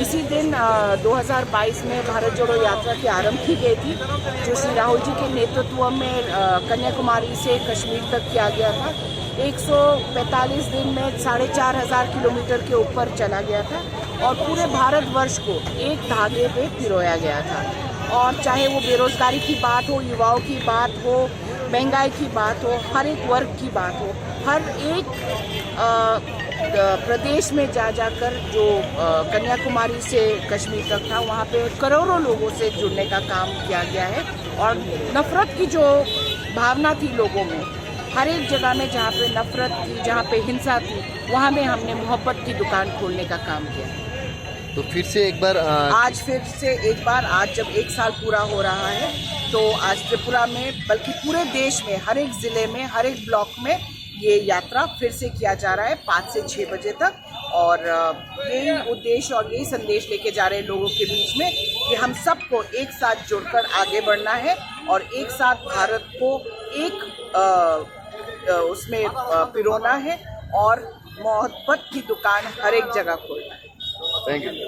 उसी दिन 2022 में भारत जोड़ो यात्रा की आरंभ की गई थी, जो श्री राहुल जी के नेतृत्व में कन्याकुमारी से कश्मीर तक किया गया था। 145 दिन में 4,500 किलोमीटर के ऊपर चला गया था और पूरे भारतवर्ष को एक धागे पे पिरोया गया था। और चाहे वो बेरोजगारी की बात हो, युवाओं की बात हो, महंगाई की बात हो, हर एक वर्ग की बात हो, हर एक प्रदेश में जाकर जो कन्याकुमारी से कश्मीर तक था, वहाँ पे करोड़ों लोगों से जुड़ने का काम किया गया है। और नफ़रत की जो भावना थी लोगों में, हर एक जगह में जहाँ पे नफ़रत थी, जहाँ पे हिंसा थी, वहाँ में हमने मोहब्बत की दुकान खोलने का काम किया। तो फिर से एक बार आज जब 1 साल पूरा हो रहा है, तो आज त्रिपुरा में, बल्कि पूरे देश में, हर एक ज़िले में, हर एक ब्लॉक में ये यात्रा फिर से किया जा रहा है 5 से 6 बजे तक। और यही उद्देश्य और यही संदेश लेके जा रहे हैं लोगों के बीच में कि हम सबको एक साथ जुड़कर आगे बढ़ना है और एक साथ भारत को एक उसमें पिरोना है और मोहब्बत की दुकान हर एक जगह खोलना है। Thank you.